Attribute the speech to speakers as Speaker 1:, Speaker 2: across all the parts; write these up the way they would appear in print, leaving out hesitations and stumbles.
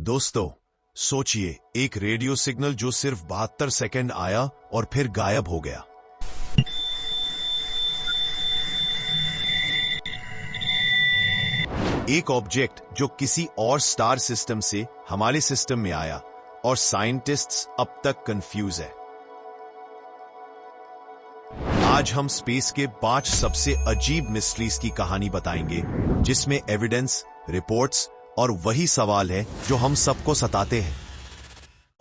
Speaker 1: दोस्तों, सोचिए एक रेडियो सिग्नल जो सिर्फ 72 सेकंड आया और फिर गायब हो गया। एक ऑब्जेक्ट जो किसी और स्टार सिस्टम से हमारे सिस्टम में आया और साइंटिस्ट्स अब तक कंफ्यूज है। आज हम स्पेस के 5 सबसे अजीब मिस्ट्रीज की कहानी बताएंगे, जिसमें एविडेंस, रिपोर्ट्स और वही सवाल है जो हम सबको सताते हैं।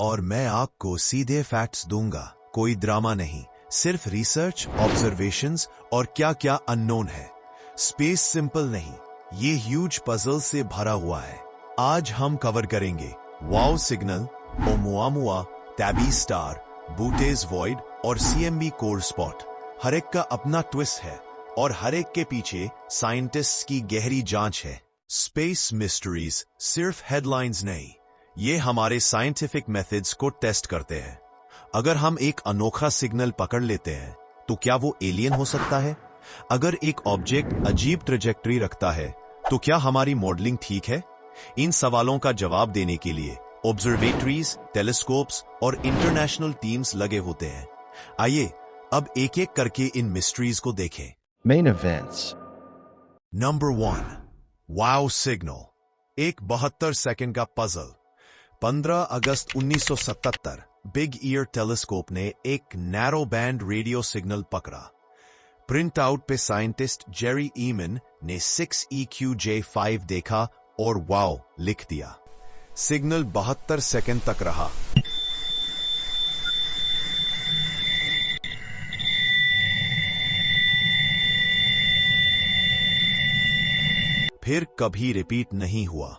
Speaker 1: और मैं आपको सीधे फैक्ट्स दूंगा, कोई ड्रामा नहीं, सिर्फ रिसर्च, ऑब्जर्वेशंस और क्या क्या अननोन है। स्पेस सिंपल नहीं, ये ह्यूज पजल से भरा हुआ है। आज हम कवर करेंगे wow signal, Oumuamua, Tabby star, Bootes void और सीएमबी कोर स्पॉट। हर एक का अपना ट्विस्ट है और हर एक के पीछे साइंटिस्ट्स की गहरी जांच है। स्पेस मिस्ट्रीज सिर्फ हेडलाइंस नहीं, ये हमारे साइंटिफिक मेथड्स को टेस्ट करते हैं। अगर हम एक अनोखा सिग्नल पकड़ लेते हैं तो क्या वो एलियन हो सकता है? अगर एक ऑब्जेक्ट अजीब ट्रेजेक्टरी रखता है तो क्या हमारी मॉडलिंग ठीक है? इन सवालों का जवाब देने के लिए ऑब्जर्वेटरीज, टेलीस्कोप्स और इंटरनेशनल टीम्स लगे होते हैं। आइए अब एक एक करके इन मिस्ट्रीज को देखें।
Speaker 2: Main events.
Speaker 1: Number 1, wow signal, एक 72 सेकंड का पजल। 15 अगस्त 1977 बिग ईयर टेलीस्कोप ने एक नैरो बैंड रेडियो सिग्नल पकड़ा। प्रिंट आउट पे साइंटिस्ट जेरी ईमन ने 6EQJ5 देखा और वाओ लिख दिया। सिग्नल 72 सेकंड तक रहा। फिर कभी रिपीट नहीं हुआ।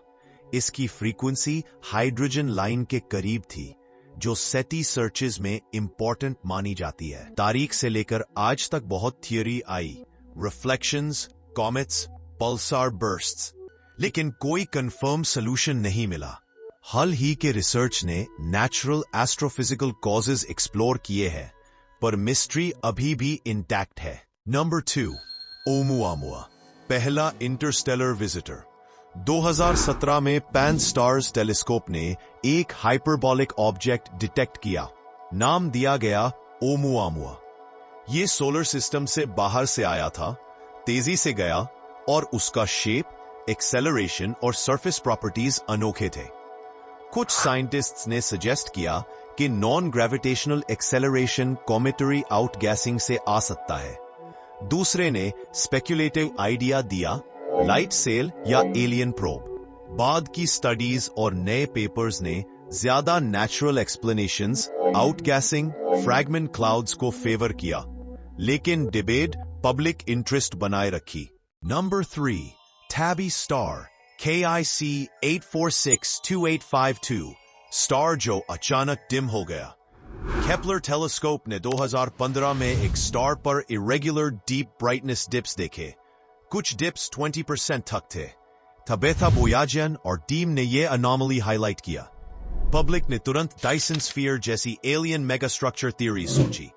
Speaker 1: इसकी फ्रीक्वेंसी हाइड्रोजन लाइन के करीब थी, जो सेटी सर्चेज में इंपॉर्टेंट मानी जाती है। तारीख से लेकर आज तक बहुत थियोरी आई, रिफ्लेक्शंस, कॉमेट्स, पल्सार बर्स्ट्स, लेकिन कोई कंफर्म सॉल्यूशन नहीं मिला। हाल ही के रिसर्च ने नेचुरल एस्ट्रोफिजिकल कॉजेज एक्सप्लोर किए हैं, पर मिस्ट्री अभी भी इंटैक्ट है। नंबर 2, ओमुआमुआ, पहला इंटरस्टेलर विजिटर। 2017 में पैन स्टार्स टेलीस्कोप ने एक हाइपरबॉलिक ऑब्जेक्ट डिटेक्ट किया। नाम दिया गया ओमुआमुआ। ये सोलर सिस्टम से बाहर से आया था, तेजी से गया और उसका शेप, एक्सेलरेशन और सरफेस प्रॉपर्टीज अनोखे थे। कुछ साइंटिस्ट्स ने सजेस्ट किया कि नॉन ग्रेविटेशनल एक्सेलरेशन कॉमेटरी आउटगैसिंग से आ सकता है। दूसरे ने स्पेक्युलेटिव आइडिया दिया, लाइट सेल या एलियन प्रोब। बाद की स्टडीज और नए पेपर्स ने ज्यादा natural explanations, outgassing, fragment clouds को फेवर किया, लेकिन डिबेट पब्लिक इंटरेस्ट बनाए रखी। Number 3, tabby star, KIC 8462852, star जो अचानक डिम हो गया। केपलर टेलीस्कोप ने 2015 में एक स्टार पर इरेगुलर डीप ब्राइटनेस डिप्स देखे। कुछ डिप्स 20% तक थे। तबेथा बोयाजियन और टीम ने यह अनोमली हाईलाइट किया। पब्लिक ने तुरंत डायसन स्फीयर जैसी एलियन मेगास्ट्रक्चर थ्योरी सोची,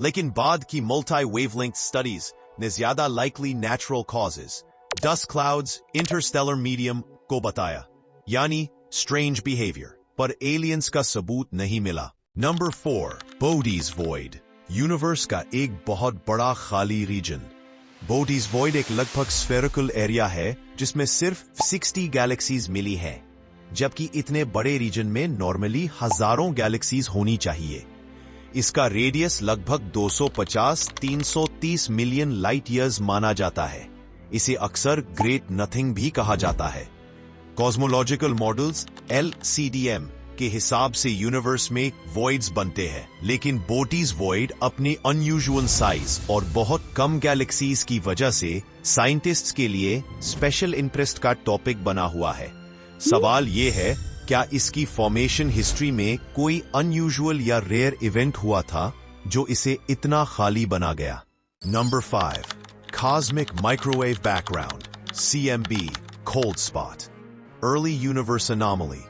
Speaker 1: लेकिन बाद की मल्टी वेवलेंथ स्टडीज ने ज्यादा likely natural causes, dust clouds, Interstellar medium को बताया, यानी स्ट्रेंज बिहेवियर, पर एलियंस का सबूत नहीं मिला। नंबर 4, बोडीज वॉइड, यूनिवर्स का एक बहुत बड़ा खाली रीजन। बोडीज वॉइड एक लगभग स्फेरिकल एरिया है जिसमें सिर्फ 60 गैलेक्सीज मिली हैं, जबकि इतने बड़े रीजन में नॉर्मली हजारों गैलेक्सीज होनी चाहिए। इसका रेडियस लगभग 250-330 मिलियन लाइट ईयर्स माना जाता है। इसे अक्सर ग्रेट नथिंग भी कहा जाता है। कॉस्मोलॉजिकल मॉडल्स LCDM के हिसाब से यूनिवर्स में वॉइड्स बनते हैं, लेकिन बोडीज वॉइड अपने अनयूजुअल साइज और बहुत कम गैलेक्सीज की वजह से साइंटिस्ट्स के लिए स्पेशल इंटरेस्ट का टॉपिक बना हुआ है। सवाल ये है, क्या इसकी फॉर्मेशन हिस्ट्री में कोई अनयूजुअल या रेयर इवेंट हुआ था जो इसे इतना खाली बना गया? Number 5, cosmic microwave background, CMB cold spot, early universe anomaly.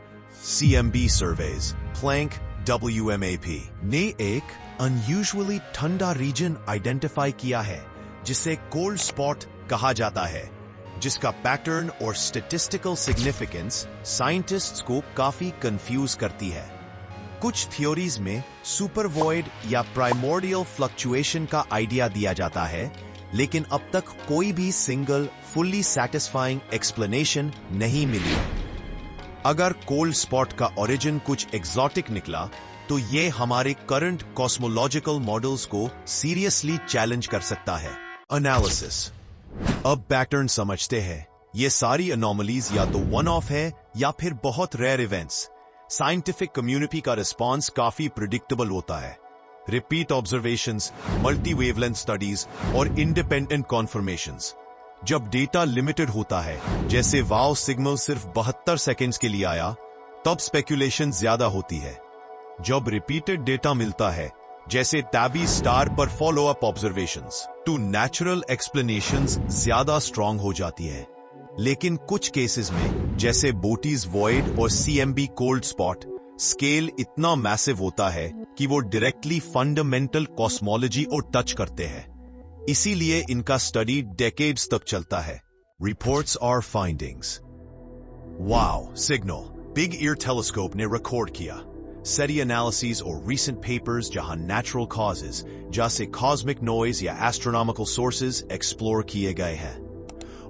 Speaker 1: CMB surveys, Planck WMAP ने एक अनयूजुअली ठंडा रीजन आइडेंटिफाई किया है जिसे कोल्ड स्पॉट कहा जाता है। जिसका पैटर्न और स्टैटिस्टिकल सिग्निफिकेंस साइंटिस्ट्स को काफी कंफ्यूज करती है। कुछ थ्योरीज में सुपर वॉइड या प्राइमोर्डियल फ्लक्चुएशन का आइडिया दिया जाता है, लेकिन अब तक कोई भी सिंगल फुल्ली सैटिस्फाइंग एक्सप्लेनेशन नहीं मिली। अगर कोल्ड स्पॉट का ओरिजिन कुछ एग्जॉटिक निकला तो ये हमारे करंट कॉस्मोलॉजिकल मॉडल्स को सीरियसली चैलेंज कर सकता है। एनालिसिस। अब पैटर्न समझते हैं। ये सारी अनोमलीज या तो वन ऑफ है या फिर बहुत रेयर इवेंट्स। साइंटिफिक कम्युनिटी का रिस्पांस काफी प्रिडिक्टेबल होता है। Repeat observations, multi wavelength studies और इंडिपेंडेंट कॉन्फर्मेशंस। जब डेटा लिमिटेड होता है, जैसे वाव सिग्नल सिर्फ 72 सेकेंड्स के लिए आया, तब स्पेकुलेशन ज्यादा होती है। जब रिपीटेड डेटा मिलता है, जैसे टैबी स्टार पर फॉलो अप ऑब्जर्वेशंस, तो नेचुरल एक्सप्लेनेशंस ज्यादा स्ट्रांग हो जाती है। लेकिन कुछ केसेस में, जैसे बोटीज वॉइड और सीएमबी कोल्ड स्पॉट, स्केल इतना मैसिव होता है कि वो डायरेक्टली फंडामेंटल कॉस्मोलॉजी और टच करते हैं। इसीलिए इनका स्टडी डेकेड्स तक चलता है। रिपोर्ट्स और फाइंडिंग्स। वाव सिग्नल बिग ईयर टेलीस्कोप ने रिकॉर्ड किया। SETI analyses और recent papers जहां natural causes जैसे cosmic noise या astronomical sources explore किए गए हैं।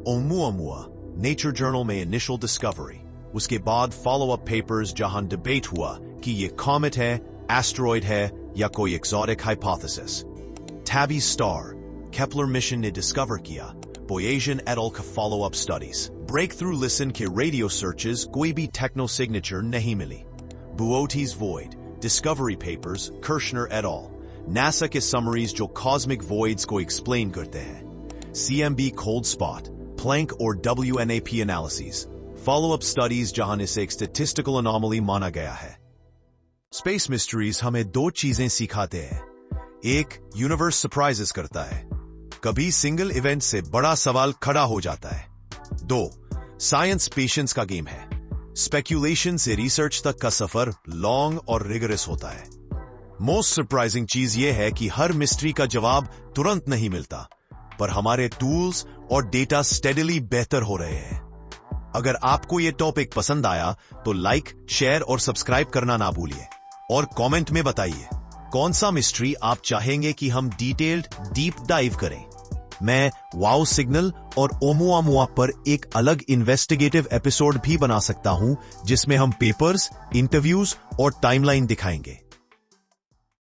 Speaker 1: ओमुअमुआ Nature Journal में initial discovery, उसके बाद follow-up papers जहां debate हुआ कि ये comet है, asteroid है या कोई exotic hypothesis। Tabby Star Kepler mission ने discover किया। Boyajian et al का follow-up studies। Breakthrough listen के radio searches कोई भी techno signature नहीं मिली। Boötes Void, Discovery Papers, Kirshner et al. NASA के summaries जो cosmic voids को explain करते हैं। CMB Cold Spot, Planck और WNAP analyses, follow-up studies जहां इसे एक statistical anomaly माना गया है। Space Mysteries हमें दो चीजें सिखाते हैं। एक, यूनिवर्स सरप्राइजेस करता है। कभी सिंगल इवेंट से बड़ा सवाल खड़ा हो जाता है। दो, साइंस पेशेंस का गेम है। स्पेक्यूलेशन से रिसर्च तक का सफर लॉन्ग और रिगरस होता है। मोस्ट सरप्राइजिंग चीज यह है कि हर मिस्ट्री का जवाब तुरंत नहीं मिलता, पर हमारे टूल्स और डेटा स्टेडीली बेहतर हो रहे हैं। अगर आपको यह टॉपिक पसंद आया तो लाइक, शेयर और सब्सक्राइब करना ना भूलिए, और कमेंट में बताइए कौन सा मिस्ट्री आप चाहेंगे कि हम डिटेल्ड डीप डाइव करें। मैं वाव सिग्नल और ओमुआमुआ पर एक अलग इन्वेस्टिगेटिव एपिसोड भी बना सकता हूं, जिसमें हम पेपर्स, इंटरव्यूज और टाइमलाइन दिखाएंगे।